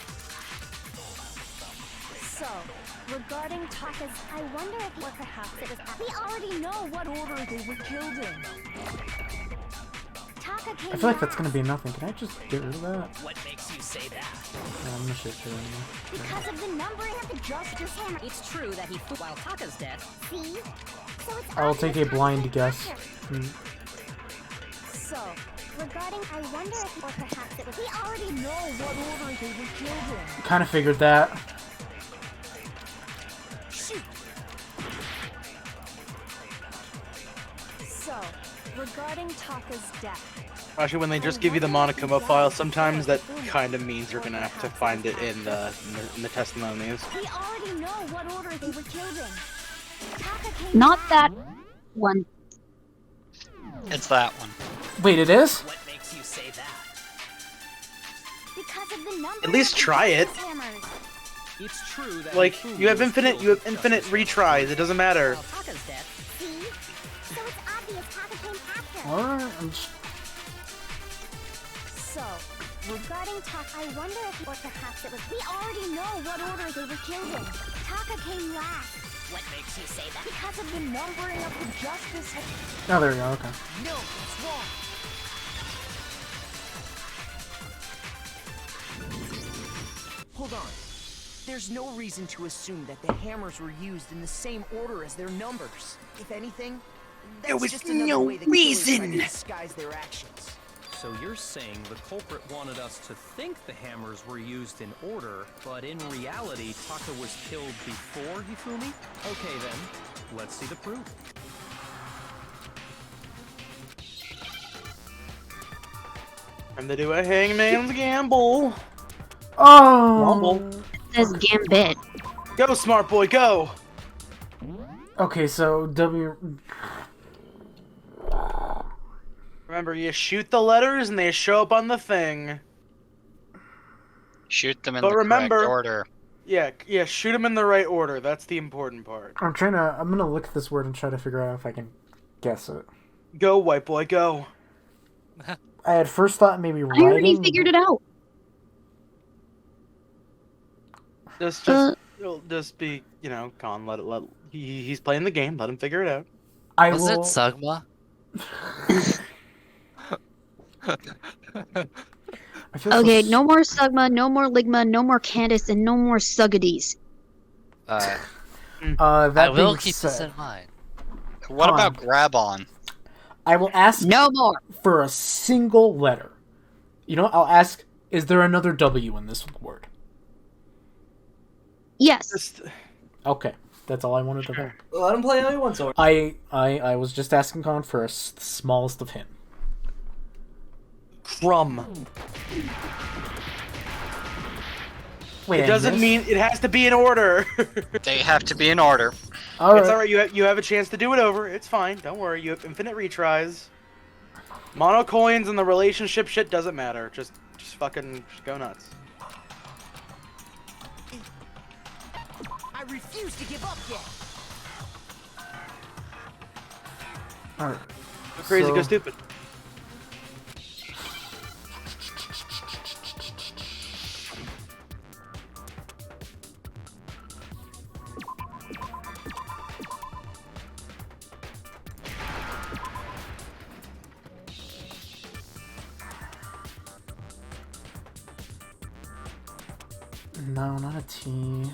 So, So, regarding Taka's, I wonder if or perhaps it was. We already know what order they were killed in. Taka came I feel like that's gonna be nothing. Can I just get rid of that? What makes you say that? I'm gonna shit it anymore. Because of the numbering of the Justice Hammer. It's true that he flew while Taka's dead. See? So it's I'll take a blind guess. So, regarding, I wonder if or perhaps it was. We already know what order they were killed in. Kind of figured that. Shoot. So, regarding Taka's death. Actually, when they just give you the Monokuma file, sometimes that kind of means you're gonna have to find it in the testimonies. We already know what order they were killed in. Taka came Not that one. It's that one. Wait, it is? What makes you say that? Because of the numbering At least try it. It's true that Like, you have infinite retries. It doesn't matter. Taka's dead. See? So it's obvious Taka came after. Alright, So, regarding Taka, I wonder if or perhaps it was. We already know what order they were killed in. Taka came last. What makes you say that? Because of the numbering of the Justice. Oh, there we go, okay. No, it's wrong. Hold on. There's no reason to assume that the hammers were used in the same order as their numbers. If anything, There that's was just another no way the killers tried to reason. disguise their actions. So you're saying the culprit wanted us to think the hammers were used in order, but in reality, Taka was killed before Hifumi? Okay then, let's see the proof. Time to do a hangman's gamble. Oh! It says Gambit. Go, smart boy, go! Okay, so Remember, you shoot the letters and they show up on the thing. Shoot them in But the remember, correct order. Yeah, shoot them in the right order. That's the important part. I'm gonna look at this word and try to figure out if I can guess it. Go, white boy, go. I had first thought maybe I already writing. figured it out. Just be, calm. He's playing the game. Let him figure it out. Was it Sugma? Okay, no more Sugma, no more Ligma, no more Candace, and no more Sugadies. That I will being keep this said, in mind. What Hold about on. grab on? I will ask No more. for a single letter. You know, I'll ask, is there another W in this word? Yes. Okay, that's all I wanted to know. Let him play how he wants. I was just asking Colin for the smallest of hint. Crumb. Wait, It doesn't mean it has to be in order. They have to be in order. It's alright. You have a chance to do it over. It's fine. Don't worry. You have infinite retries. Mono coins and the relationship shit doesn't matter. Just fucking go nuts. I refuse to give up yet. Alright. Go crazy, go stupid. No, not a T.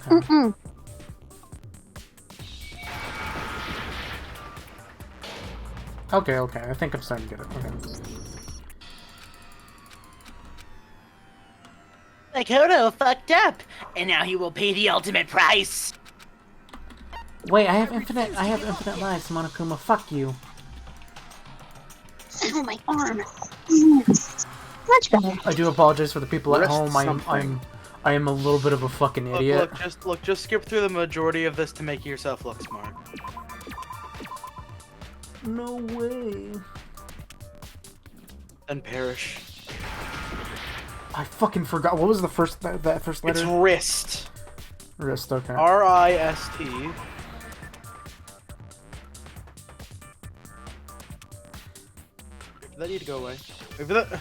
Mm-mm. Okay, I think I'm starting to get it. Okay. Makoto fucked up, and now he will pay the ultimate price. Wait, I have infinite lives, Monokuma. Fuck you. Oh, my arm. Much better. I do apologize for the people at Rest home. something. I am a little bit of a fucking idiot. Just skip through the majority of this to make yourself look smart. No way. And perish. I fucking forgot. What was the first that first letter? It's wrist. Wrist. Okay. R-I-S-T. That need to go away. Wait for that.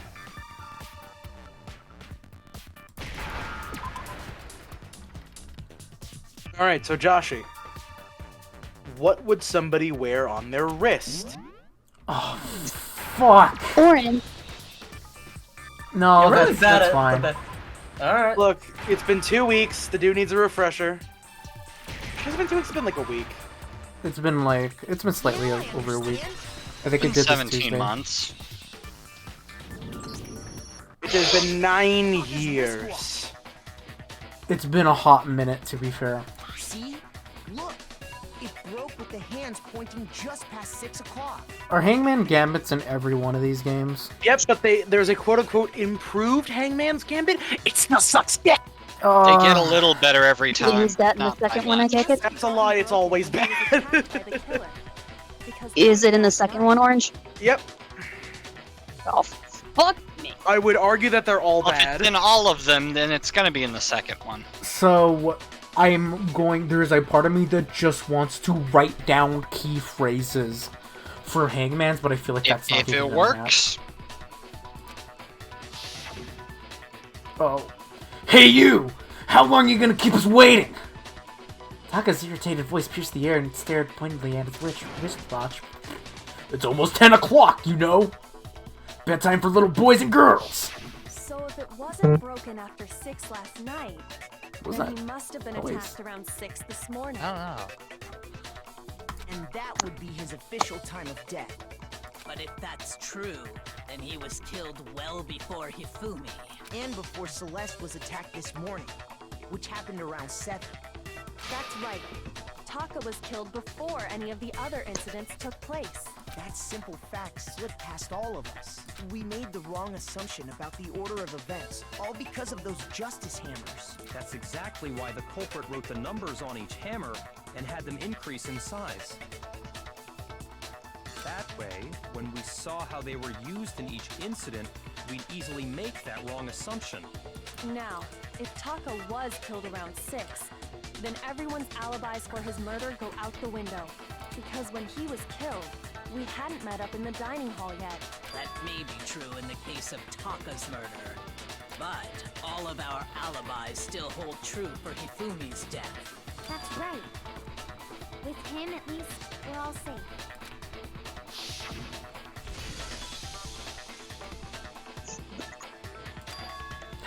All right, so Joshi, what would somebody wear on their wrist? Oh, fuck. Orange. No, You're really bad that's at fine. Alright. Look, it's been 2 weeks. The dude needs a refresher. It's been 2 weeks. It's been like a week. It's been slightly over a week. I think it It's did been this 17 Tuesday. months. It has been 9 years. It's been a hot minute, to be fair. See? Look! It broke with the hands pointing just past 6 o'clock. Are Hangman Gambits in every one of these games? Yep, but there's a quote-unquote improved Hangman's Gambit. It still sucks dick. They get a little better every time. Is that in the Not by second one, I much. take it? That's a lie. It's always bad. Is it in the second one, Orange? Yep. Oh, fuck me. I would argue that they're all Well, if bad. it's in all of them, then it's gonna be in the second one. So, there's a part of me that just wants to write down key phrases for Hangman's, but I feel like that's not If even it gonna works, Oh. Hey you! How long are you gonna keep us waiting? Taka's irritated voice pierced the air and stared pointedly at his wristwatch. It's almost 10 o'clock, you know! Bedtime for little boys and girls! So if it wasn't broken after 6 last night, Was then that he must have been noise? attacked around 6 this morning. I don't know. And that would be his official time of death. But if that's true, then he was killed well before Hifumi. And before Celeste was attacked this morning, which happened around 7. That's right. Taka was killed before any of the other incidents took place. That simple fact slipped past all of us. We made the wrong assumption about the order of events, all because of those justice hammers. That's exactly why the culprit wrote the numbers on each hammer and had them increase in size. That way, when we saw how they were used in each incident, we'd easily make that wrong assumption. Now, if Taka was killed around 6, then everyone's alibis for his murder go out the window. Because when he was killed, we hadn't met up in the dining hall yet. That may be true in the case of Taka's murder. But all of our alibis still hold true for Hifumi's death. That's right. With him, at least, we're all safe.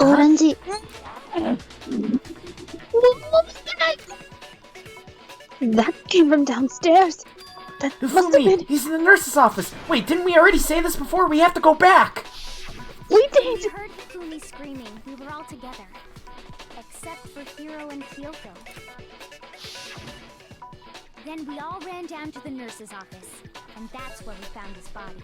Orange. What was that? That came from downstairs. That must have Hifumi! been. He's in the nurse's office! Wait, didn't we already say this before? We have to go back! We We did. heard Hifumi screaming. We were all together. Except for Hiro and Kyoto. Then we all ran down to the nurse's office. And that's where we found his body.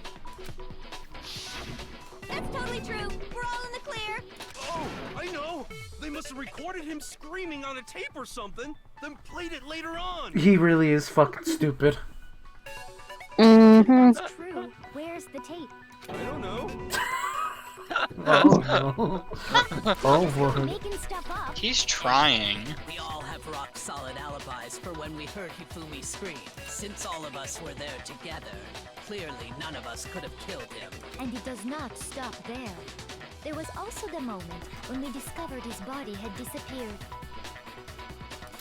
That's totally true. We're all in the clear. Oh, I know! They must have recorded him screaming on a tape or something, then played it later on! He really is fucking stupid. Mm-hmm. That's true. Where's the tape? I don't know. Oh no. Oh boy. Making stuff up. he's trying. We all have rock-solid alibis for when we heard Hifumi scream. Since all of us were there together, clearly none of us could have killed him. And it does not stop there. There was also the moment when we discovered his body had disappeared.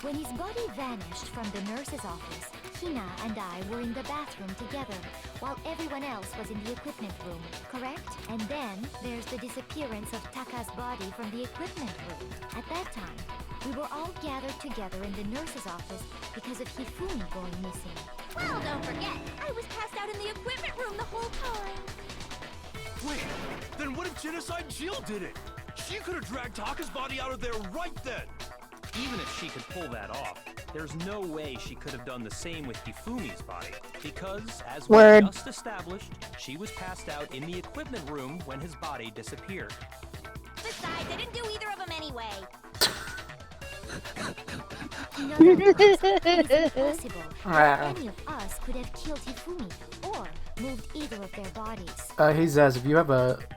When his body vanished from the nurse's office, Hina and I were in the bathroom together, while everyone else was in the equipment room, correct? And then there's the disappearance of Taka's body from the equipment room. At that time, we were all gathered together in the nurse's office because of Hifumi going missing. Well, don't forget, I was passed out in the equipment room the whole time. Wait, then what if Genocide Jill did it? She could have dragged Taka's body out of there right then! Even if she could pull that off, there's no way she could have done the same with Hifumi's body. Because, as we Word. just established, she was passed out in the equipment room when his body disappeared. Besides, I didn't do either of them anyway. No, it is impossible that any of us could have killed Hifumi or moved either of their bodies. Hey Zaz, if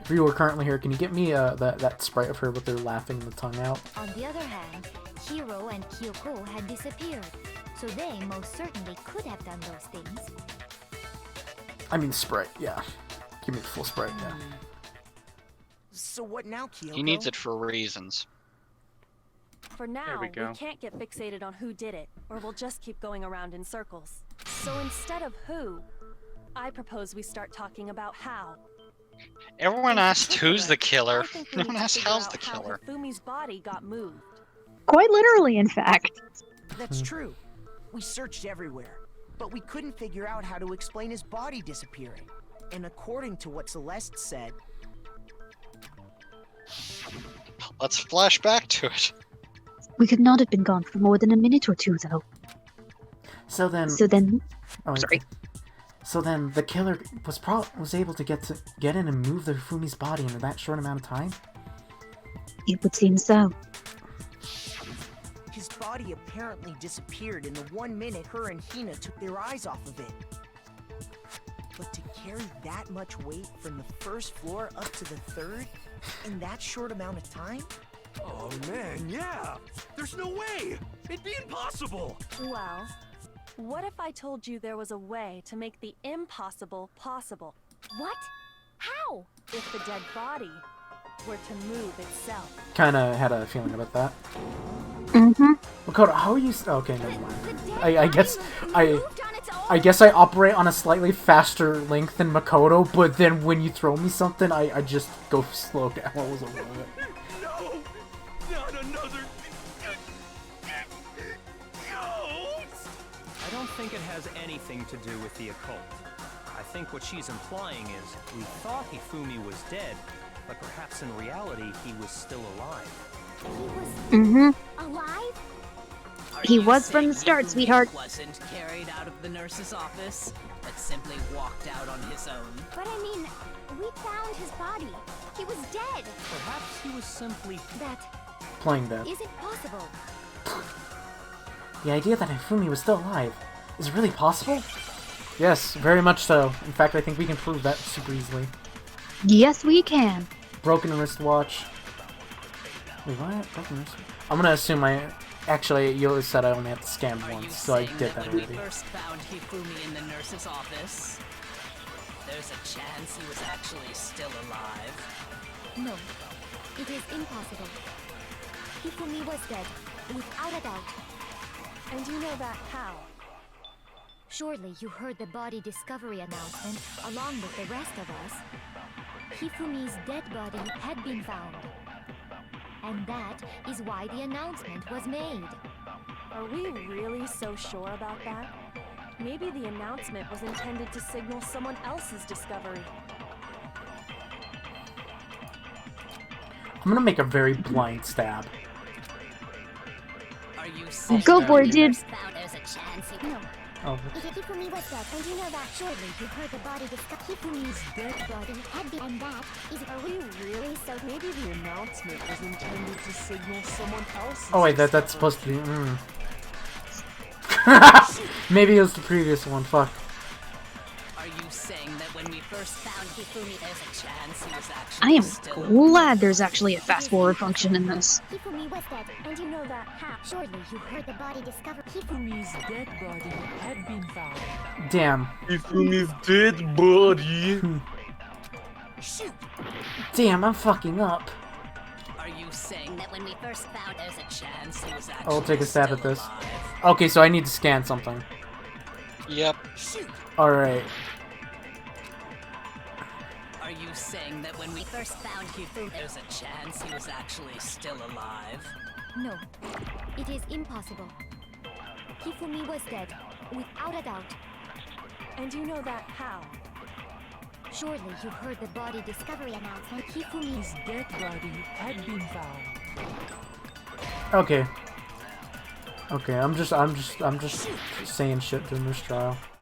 you were currently here, can you get me that sprite of her with her laughing and the tongue out? On the other hand, Hiro and Kyoko had disappeared, so they most certainly could have done those things. I mean sprite, yeah. Give me the full sprite, yeah. So what now, Kyoko? He needs it for reasons. For now, we go. can't get fixated on who did it, or we'll just keep going around in circles. So instead of who, I propose we start talking about how. Everyone asked who's the killer. I think we No need one to asked figure how's out the how killer. Hifumi's body got moved. Quite literally, in fact. That's true. We searched everywhere, but we couldn't figure out how to explain his body disappearing. And according to what Celeste said... Let's flash back to it. We could not have been gone for more than a minute or two, though. So then... Oh, sorry. So then the killer was able to get in and move the Hifumi's body in that short amount of time? It would seem so. His body apparently disappeared in the 1 minute her and Hina took their eyes off of it. But to carry that much weight from the first floor up to the third in that short amount of time? Oh man, yeah! There's no way! It'd be impossible! Well, what if I told you there was a way to make the impossible possible? What? How? If the dead body were to move itself. Kinda had a feeling about that. Mm-hmm. Makoto, how are you... Okay, never mind. I guess I operate on a slightly faster length than Makoto, but then when you throw me something, I just go slow down. What was it? No! Not another... ghost! I don't think it has anything to do with the occult. I think what she's implying is, we thought Hifumi was dead, but perhaps in reality he was still alive. Mm-hmm. Alive? He was from the start, sweetheart. Wasn't carried out of the nurse's office, but simply walked out on his own. But I mean, we found his body. He was dead. Perhaps he was simply... That Playing dead. isn't possible. The idea that Hifumi was still alive is really possible? Yes, very much so. In fact, I think we can prove that super easily. Yes, we can. Broken wristwatch. Wait, what? Broken wrist? I'm gonna assume Actually, you said I only had to scan once, so I did that When we already. first found Hifumi in the nurse's office, there's a chance he was actually still alive. No, it is impossible. Hifumi was dead, without a doubt. And you know that how? Surely you heard the body discovery announcement along with the rest of us. Hifumi's dead body had been found. And that is why the announcement was made. Are we really so sure about that? Maybe the announcement was intended to signal someone else's discovery. I'm gonna make a very blind stab. Are you saying Go for it, dude. There's a chance he... No. Oh. Hifumi was dead, and you know that surely you heard the body discuss Hifumi's dead body had been, and that is... Are we really so... Maybe the announcement was intended to signal someone else's Oh wait, that's supposed to be... Maybe it was the previous one, fuck. Are you saying that when we first found Hifumi, there's a chance he was actually I am still glad there's actually a fast-forward function in this. Hifumi was dead, And you know that how? surely you heard the body discovered Hifumi's dead body had been found. Damn. Hifumi's dead body. Shoot! Damn, I'm fucking up. Are you saying that when we first found there's a chance he was actually I'll take a stab still at this. alive? Okay, so I need to scan something. Yep. Shoot! Alright. Are you saying that when we first found Hifumi, there's a chance he was actually still alive? No, it is impossible. Hifumi was dead, without a doubt. And you know that how? Surely you heard the body discovery announcement. Hifumi's dead body had been found. Okay. Okay, I'm just saying shit during this trial.